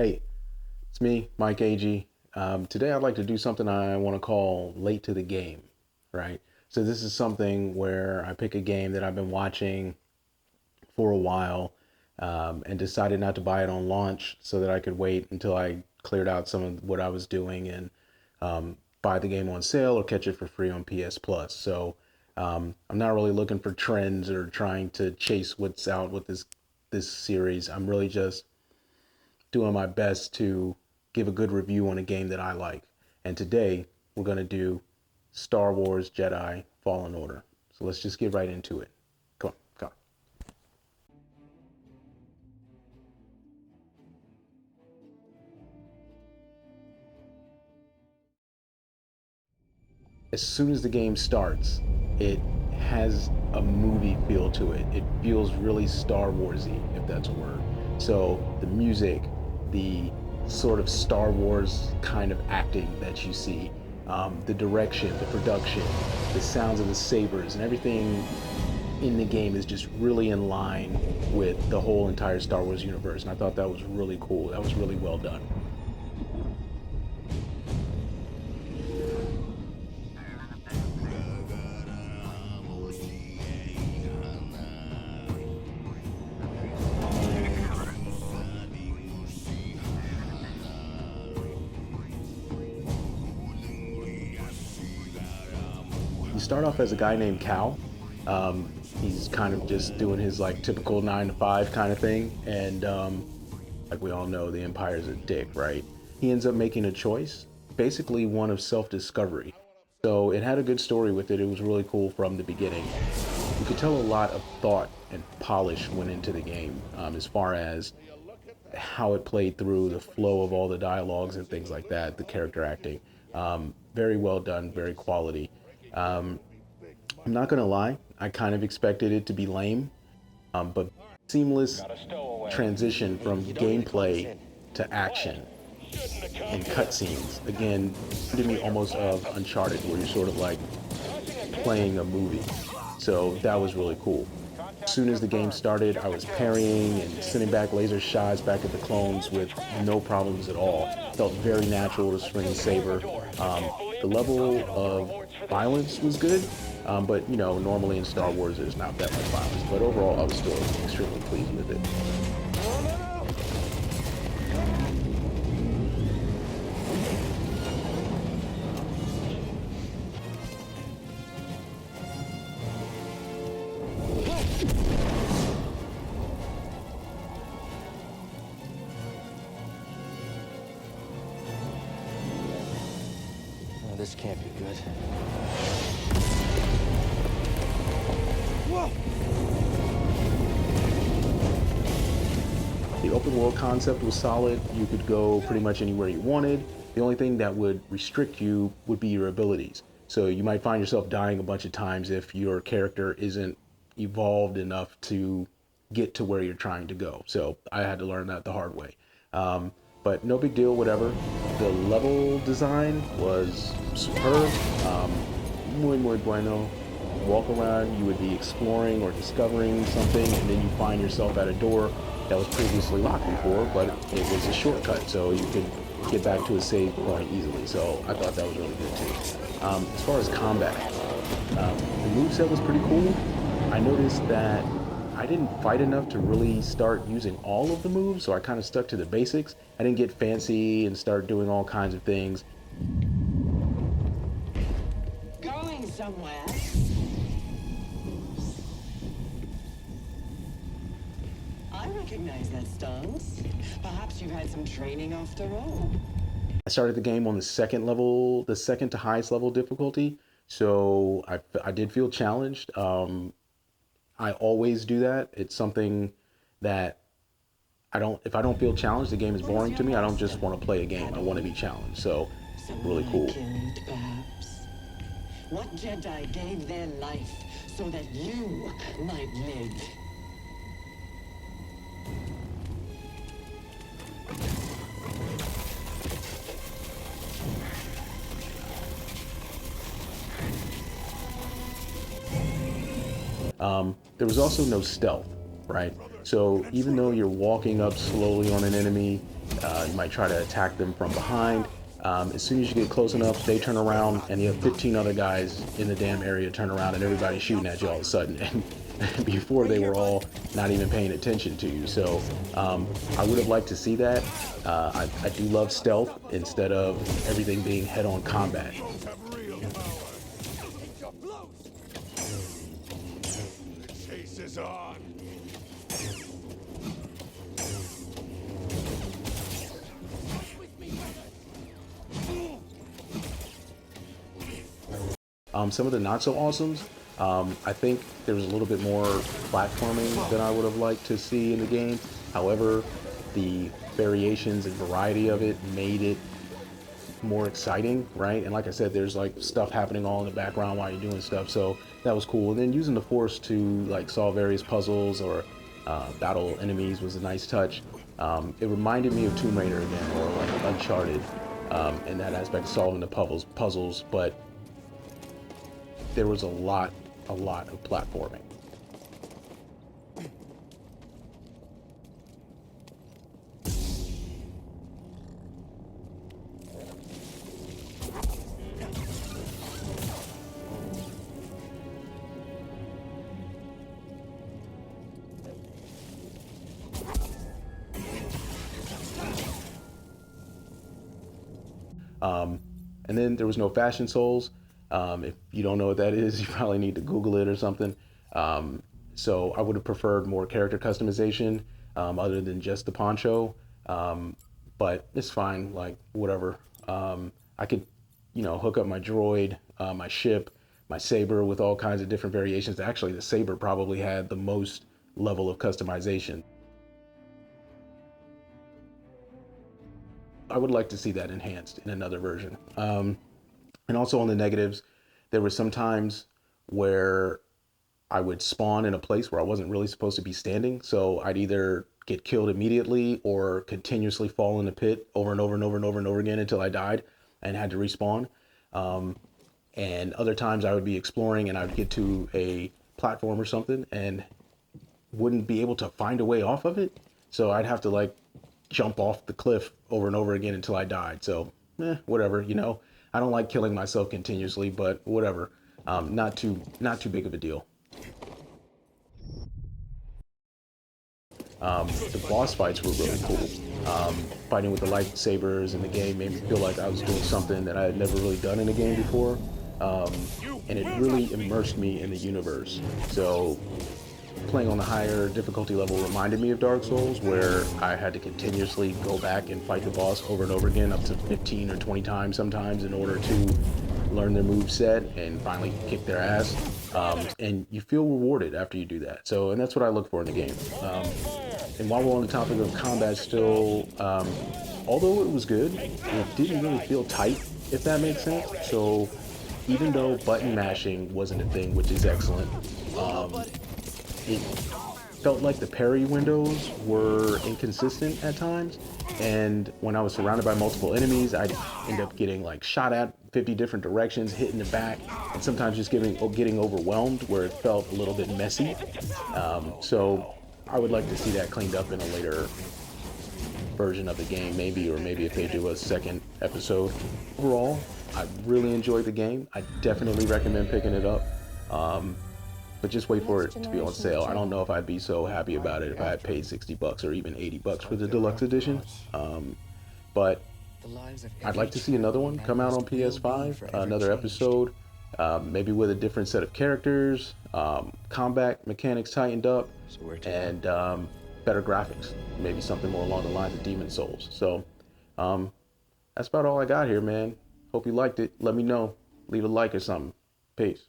Hey, it's me, Mike Agee. Today I'd like to do something I want to call late to the game, right? So this is something where I pick a game that I've been watching for a while and decided not to buy it on launch so that I could wait until I cleared out some of what I was doing and buy the game on sale or catch it for free on PS Plus. So I'm not really looking for trends or trying to chase what's out with this series. I'm really just doing my best to give a good review on a game that I like. And today we're going to do Star Wars Jedi Fallen Order. So let's just get right into it. Come on, come on. As soon as the game starts, it has a movie feel to it. It feels really Star Warsy, if that's a word. So the music, the sort of Star Wars kind of acting that you see, the direction, the production, the sounds of the sabers, and everything in the game is just really in line with the whole entire Star Wars universe. And I thought that was really cool. That was really well done. You start off as a guy named Cal. He's kind of just doing his like typical 9 to 5 kind of thing, and like we all know, the Empire's a dick, right? He ends up making a choice, basically one of self-discovery. So it had a good story with it. It was really cool from the beginning. You could tell a lot of thought and polish went into the game as far as how it played through the flow of all the dialogues and things like that, the character acting. Very well done, very quality. Um, I'm not gonna lie, I kind of expected it to be lame, but seamless transition from gameplay to action and cutscenes again reminded me almost of Uncharted, where you're sort of like playing a movie. So that was really cool. As soon as the game started, I was parrying and sending back laser shots back at the clones with no problems at all. Felt very natural to swing a saber. The level of violence was good, but you know, normally in Star Wars there's not that much violence. But overall, I was still extremely pleased with it. Oh, this can't be good. The open world concept was solid. You could go pretty much anywhere you wanted. The only thing that would restrict you would be your abilities. So you might find yourself dying a bunch of times if your character isn't evolved enough to get to where you're trying to go. So I had to learn that the hard way. But no big deal, whatever. The level design was superb. Muy, muy bueno. Walk around, you would be exploring or discovering something, and then you find yourself at a door that was previously locked before, but it was a shortcut, so you could get back to a save point easily. So I thought that was really good too. As far as combat, the moveset was pretty cool. I noticed that I didn't fight enough to really start using all of the moves, so I kind of stuck to the basics. I didn't get fancy and start doing all kinds of things. Going somewhere? I recognize that stance. Perhaps you've had some training after all. I started the game on the second level, the second to highest level difficulty, so I did feel challenged. I always do that. It's something that if I don't feel challenged, the game is boring to me. I don't just want to play a game. I want to be challenged. So really Someone cool. I killed, perhaps. What Jedi gave their life so that you might live? There was also no stealth, right? So even though you're walking up slowly on an enemy, You might try to attack them from behind. As soon as you get close enough, they turn around and you have 15 other guys in the damn area turn around and everybody's shooting at you all of a sudden. And before they were all not even paying attention to you. So I would have liked to see that. I do love stealth instead of everything being head-on combat. Chase is on. Some of the not so awesomes, I think there was a little bit more platforming than I would have liked to see in the game. However, the variations and variety of it made it more exciting, right? And like I said, there's like stuff happening all in the background while you're doing stuff, so that was cool. And then using the Force to like solve various puzzles or battle enemies was a nice touch. It reminded me of Tomb Raider again, or like Uncharted, in that aspect, solving the puzzles, but there was a lot of platforming. And then there was no Fashion Souls. If you don't know what that is, you probably need to Google it or something. So I would have preferred more character customization other than just the poncho. But it's fine, like whatever. I could, hook up my droid, my ship, my saber with all kinds of different variations. Actually, the saber probably had the most level of customization. I would like to see that enhanced in another version. And also on the negatives, there were some times where I would spawn in a place where I wasn't really supposed to be standing. So I'd either get killed immediately or continuously fall in the pit over and over and over and over and over again until I died and had to respawn. And other times I would be exploring and I'd get to a platform or something and wouldn't be able to find a way off of it. So I'd have to like jump off the cliff over and over again until I died. So whatever, I don't like killing myself continuously, but whatever. Not too big of a deal. The boss fights were really cool. Fighting with the lightsabers in the game made me feel like I was doing something that I had never really done in a game before. And it really immersed me in the universe. So playing on the higher difficulty level reminded me of Dark Souls, where I had to continuously go back and fight the boss over and over again, up to 15 or 20 times sometimes, in order to learn their move set and finally kick their ass. And you feel rewarded after you do that. So, and that's what I look for in the game. And while we're on the topic of combat still, although it was good, it didn't really feel tight, if that makes sense. So even though button mashing wasn't a thing, which is excellent, it felt like the parry windows were inconsistent at times. And when I was surrounded by multiple enemies, I'd end up getting like shot at 50 different directions, hit in the back, and sometimes just getting overwhelmed where it felt a little bit messy. So I would like to see that cleaned up in a later version of the game, maybe if they do a second episode. Overall, I really enjoyed the game. I definitely recommend picking it up. But just wait for it to be on sale. I don't know if I'd be so happy about it if I had paid $60 or even $80 for the deluxe edition. But I'd like to see another one come out on PS5, another episode, maybe with a different set of characters, combat mechanics tightened up, and better graphics. Maybe something more along the lines of Demon's Souls. So that's about all I got here, man. Hope you liked it. Let me know. Leave a like or something. Peace.